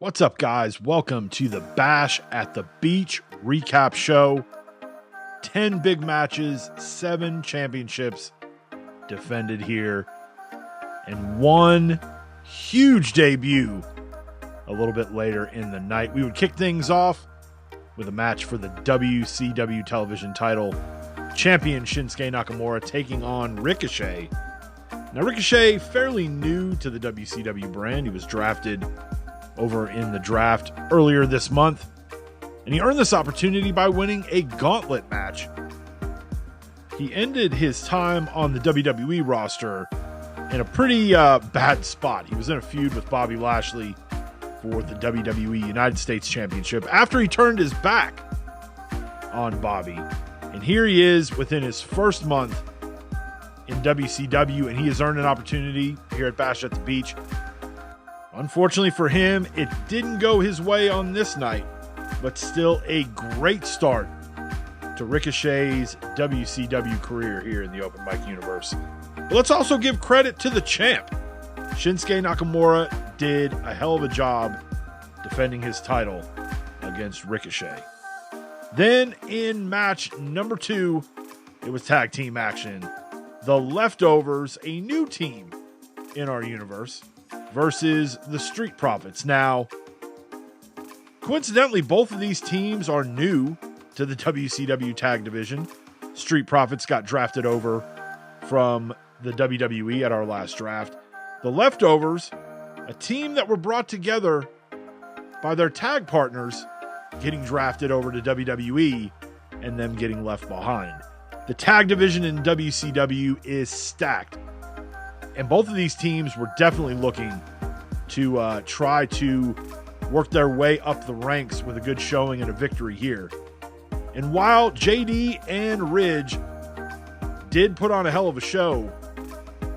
What's up, guys? Welcome to the Bash at the Beach recap show. 10 big matches, 7 championships defended here, and one huge debut a little bit later in the night. We would kick things off with a match for the WCW television title. Champion Shinsuke Nakamura taking on Ricochet. Now, Ricochet, fairly new to the WCW brand. He was drafted over in the draft earlier this month, and he earned this opportunity by winning a gauntlet match. He ended his time on the WWE roster in a pretty bad spot. He was in a feud with Bobby Lashley for the WWE United States Championship after he turned his back on Bobby. And here he is within his first month in WCW, and he has earned an opportunity here at Bash at the Beach. Unfortunately for him, it didn't go his way on this night, but still a great start to Ricochet's WCW career here in the Open Mic universe. But let's also give credit to the champ. Shinsuke Nakamura did a hell of a job defending his title against Ricochet. Then in match number 2, it was tag team action. The Leftovers, a new team in our universe, versus the Street Profits. Now, coincidentally, both of these teams are new to the WCW tag division. Street Profits got drafted over from the WWE at our last draft. The Leftovers, a team that were brought together by their tag partners getting drafted over to WWE and them getting left behind. The tag division in WCW is stacked, and both of these teams were definitely looking to try to work their way up the ranks with a good showing and a victory here. And while JD and Ridge did put on a hell of a show,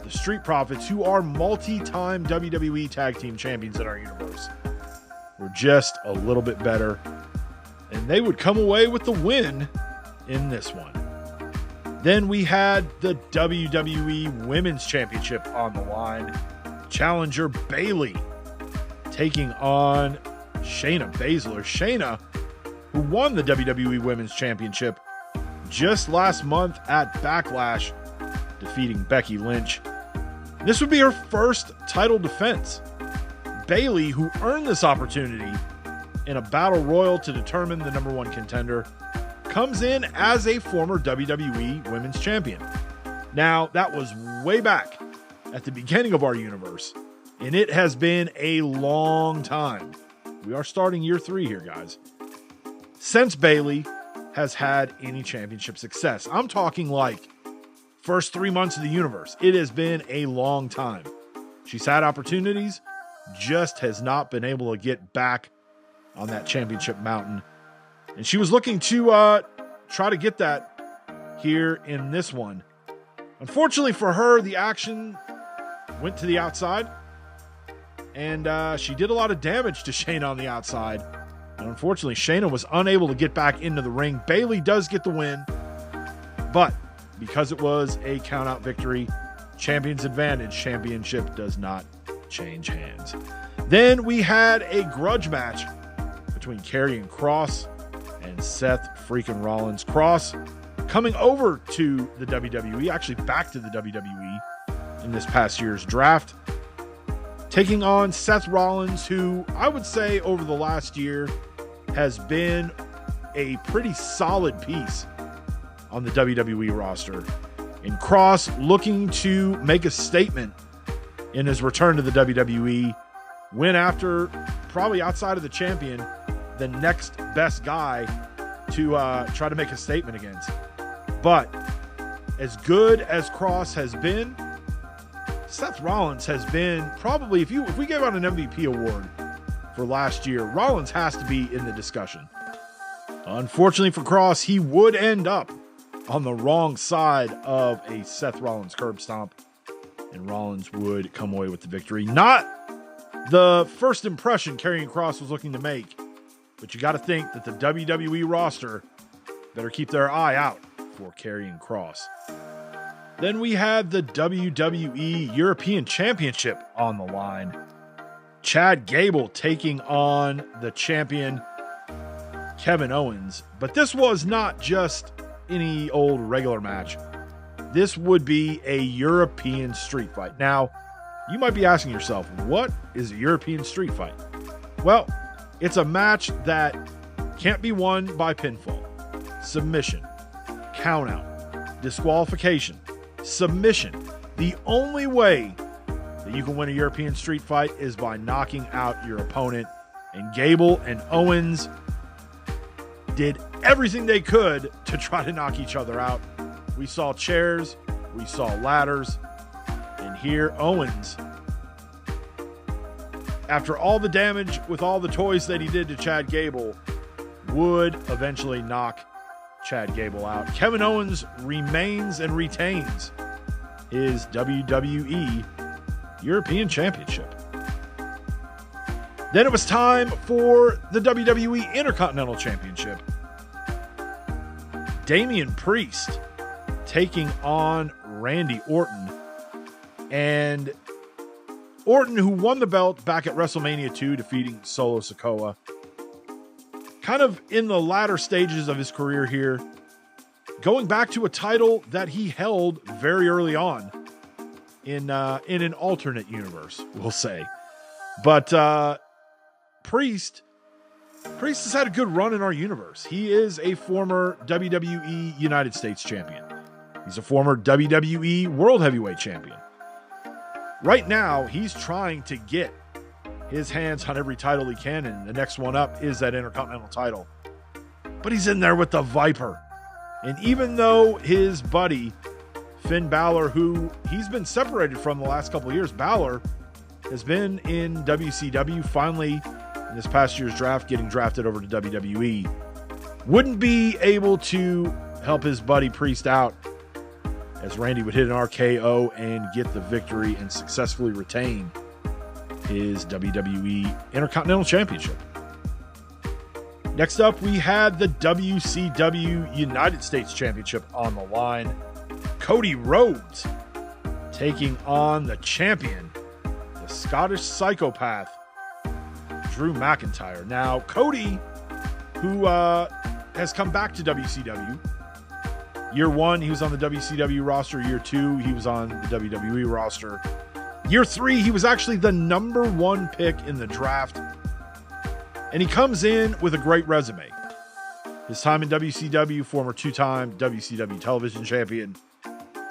the Street Profits, who are multi-time WWE Tag Team Champions in our universe, were just a little bit better, and they would come away with the win in this one. Then we had the WWE Women's Championship on the line. Challenger Bayley taking on Shayna Baszler. Shayna, who won the WWE Women's Championship just last month at Backlash, defeating Becky Lynch. This would be her first title defense. Bayley, who earned this opportunity in a battle royal to determine the number 1 contender, comes in as a former WWE Women's Champion. Now, that was way back at the beginning of our universe, and it has been a long time. We are starting year 3 here, guys, since Bayley has had any championship success. I'm talking like first 3 months of the universe. It has been a long time. She's had opportunities, just has not been able to get back on that championship mountain. And she was looking to try to get that here in this one. Unfortunately for her, the action went to the outside, and she did a lot of damage to Shayna on the outside. And unfortunately, Shayna was unable to get back into the ring. Bayley does get the win, but because it was a countout victory, champion's advantage, championship does not change hands. Then we had a grudge match between Karrion Kross and Seth Freakin Rollins. Kross coming over to the WWE, actually back to the WWE in this past year's draft, taking on Seth Rollins, who I would say over the last year has been a pretty solid piece on the WWE roster. And Kross looking to make a statement in his return to the WWE, win after, probably outside of the champion, the next best guy to try to make a statement against. But as good as Kross has been, Seth Rollins has been probably, if we gave out an MVP award for last year, Rollins has to be in the discussion. Unfortunately for Kross, he would end up on the wrong side of a Seth Rollins curb stomp, and Rollins would come away with the victory. Not the first impression Karrion Kross was looking to make, but you got to think that the WWE roster better keep their eye out for Karrion Kross. Then we had the WWE European Championship on the line. Chad Gable taking on the champion Kevin Owens. But this was not just any old regular match. This would be a European street fight. Now, you might be asking yourself, what is a European street fight? Well, it's a match that can't be won by pinfall, submission, countout, disqualification, submission. The only way that you can win a European street fight is by knocking out your opponent. And Gable and Owens did everything they could to try to knock each other out. We saw chairs, we saw ladders, and here Owens, after all the damage with all the toys that he did to Chad Gable, would eventually knock Chad Gable out. Kevin Owens remains and retains his WWE European Championship. Then it was time for the WWE Intercontinental Championship. Damian Priest taking on Randy Orton. And Orton, who won the belt back at WrestleMania 2, defeating Solo Sikoa. Kind of in the latter stages of his career here, going back to a title that he held very early on in an alternate universe, we'll say. But Priest has had a good run in our universe. He is a former WWE United States champion. He's a former WWE World Heavyweight champion. Right now, he's trying to get his hands on every title he can, and the next one up is that Intercontinental title. But he's in there with the Viper. And even though his buddy, Finn Balor, who he's been separated from the last couple of years, Balor has been in WCW, finally in this past year's draft, getting drafted over to WWE, wouldn't be able to help his buddy Priest out, as Randy would hit an RKO and get the victory and successfully retain his WWE Intercontinental Championship. Next up, we had the WCW United States Championship on the line. Cody Rhodes taking on the champion, the Scottish psychopath, Drew McIntyre. Now, Cody, who has come back to WCW. Year 1, he was on the WCW roster. Year 2, he was on the WWE roster. Year 3, he was actually the number 1 pick in the draft. And he comes in with a great resume. His time in WCW, former 2-time WCW television champion.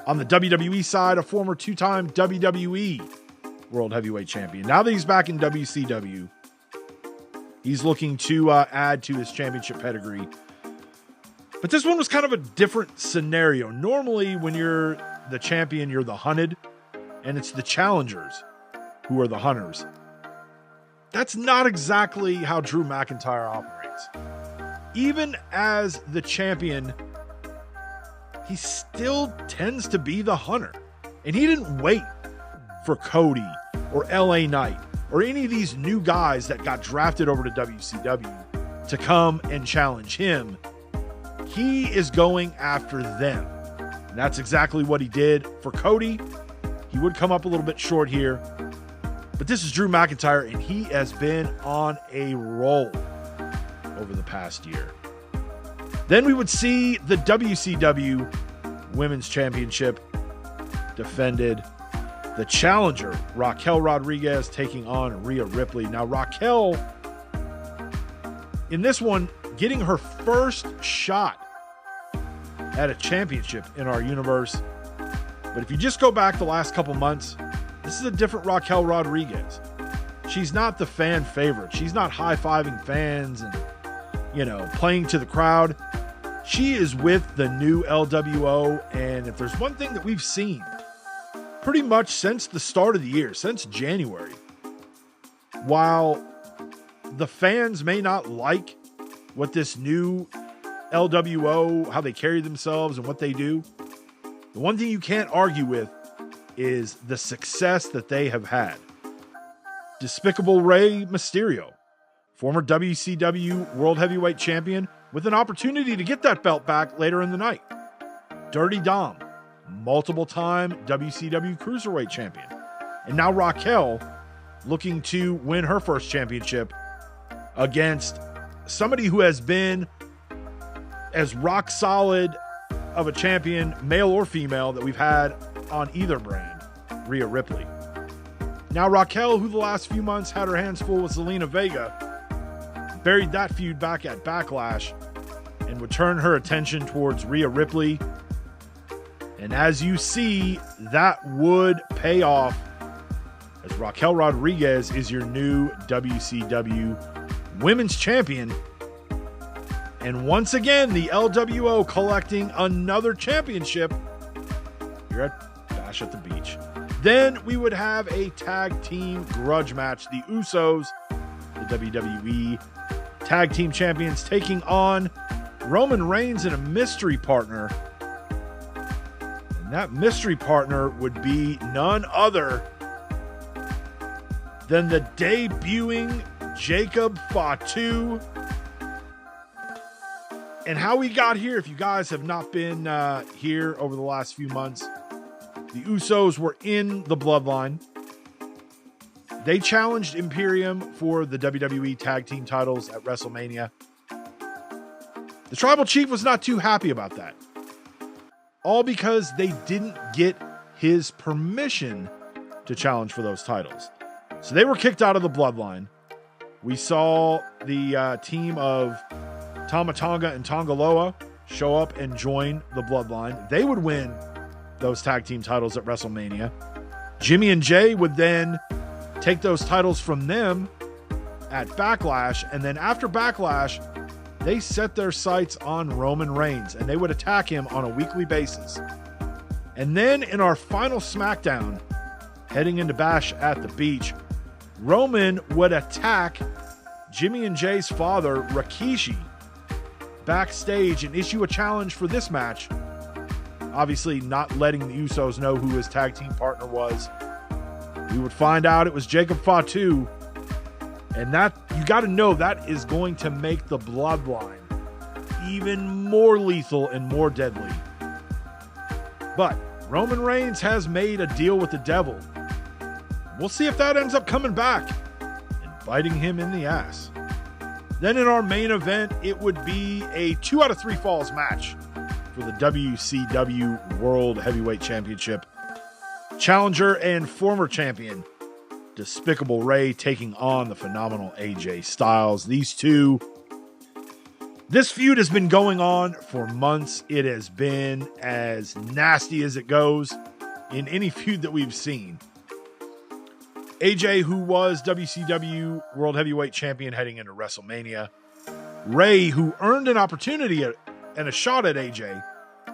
On the WWE side, a former 2-time WWE World Heavyweight champion. Now that he's back in WCW, he's looking to add to his championship pedigree. But this one was kind of a different scenario. Normally, when you're the champion, you're the hunted, and it's the challengers who are the hunters. That's not exactly how Drew McIntyre operates. Even as the champion, he still tends to be the hunter. And he didn't wait for Cody or LA Knight or any of these new guys that got drafted over to WCW to come and challenge him. He is going after them. And that's exactly what he did for Cody. He would come up a little bit short here. But this is Drew McIntyre, and he has been on a roll over the past year. Then we would see the WCW Women's Championship defended. The challenger, Raquel Rodriguez, taking on Rhea Ripley. Now, Raquel, in this one, getting her first shot at a championship in our universe. But if you just go back the last couple months, this is a different Raquel Rodriguez. She's not the fan favorite. She's not high-fiving fans and, playing to the crowd. She is with the new LWO, and if there's one thing that we've seen pretty much since the start of the year, since January, while the fans may not like what this new LWO, how they carry themselves and what they do, the one thing you can't argue with is the success that they have had. Despicable Rey Mysterio, former WCW World Heavyweight Champion, with an opportunity to get that belt back later in the night. Dirty Dom, multiple-time WCW Cruiserweight Champion. And now Raquel, looking to win her first championship against somebody who has been as rock solid of a champion, male or female, that we've had on either brand, Rhea Ripley. Now Raquel, who the last few months had her hands full with Zelina Vega, buried that feud back at Backlash and would turn her attention towards Rhea Ripley. And as you see, that would pay off, as Raquel Rodriguez is your new WCW Women's Champion. And once again, the LWO collecting another championship here at Bash at the Beach. Then we would have a tag team grudge match. The Usos, the WWE Tag Team Champions, taking on Roman Reigns and a mystery partner. And that mystery partner would be none other than the debuting Jacob Fatu. And how we got here, if you guys have not been here over the last few months, the Usos were in the Bloodline. They challenged Imperium for the WWE Tag Team titles at WrestleMania. The Tribal Chief was not too happy about that. All because they didn't get his permission to challenge for those titles. So they were kicked out of the Bloodline. We saw the team of Tama Tonga and Tonga Loa show up and join the Bloodline. They would win those tag team titles at WrestleMania. Jimmy and Jay would then take those titles from them at Backlash. And then after Backlash, they set their sights on Roman Reigns and they would attack him on a weekly basis. And then in our final SmackDown, heading into Bash at the Beach, Roman would attack Jimmy and Jay's father, Rikishi, backstage and issue a challenge for this match. Obviously not letting the Usos know who his tag team partner was. We would find out it was Jacob Fatu. And that, you got to know, that is going to make the Bloodline even more lethal and more deadly. But Roman Reigns has made a deal with the devil. We'll see if that ends up coming back and biting him in the ass. Then in our main event, it would be a 2 out of 3 falls match for the WCW World Heavyweight Championship. Challenger and former champion Despicable Ray taking on the phenomenal AJ Styles. These two, this feud has been going on for months. It has been as nasty as it goes in any feud that we've seen. AJ, who was WCW World Heavyweight Champion heading into WrestleMania. Ray, who earned an opportunity and a shot at AJ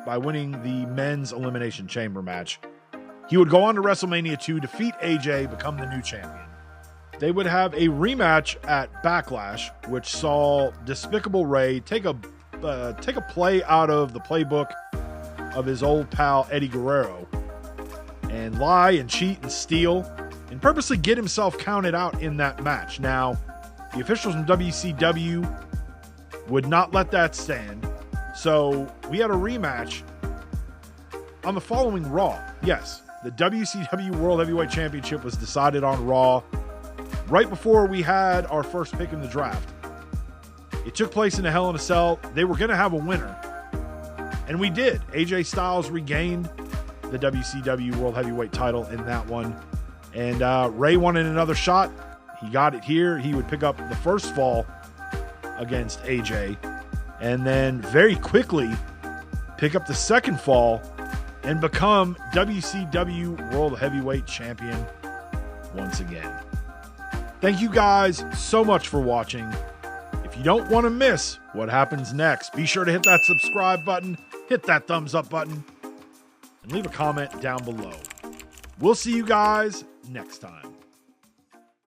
by winning the men's Elimination Chamber match. He would go on to WrestleMania 2, defeat AJ, become the new champion. They would have a rematch at Backlash, which saw Despicable Ray take a play out of the playbook of his old pal Eddie Guerrero and lie and cheat and steal and purposely get himself counted out in that match. Now, the officials from WCW would not let that stand, so we had a rematch on the following Raw. Yes, the WCW World Heavyweight Championship was decided on Raw right before we had our first pick in the draft. It took place in a Hell in a Cell. They were going to have a winner, and we did. AJ Styles regained the WCW World Heavyweight title in that one, and Ray wanted another shot. He got it here. He would pick up the first fall against AJ, and then very quickly pick up the second fall and become WCW World Heavyweight Champion once again. Thank you guys so much for watching. If you don't want to miss what happens next, be sure to hit that subscribe button, hit that thumbs up button, and leave a comment down below. We'll see you guys next time.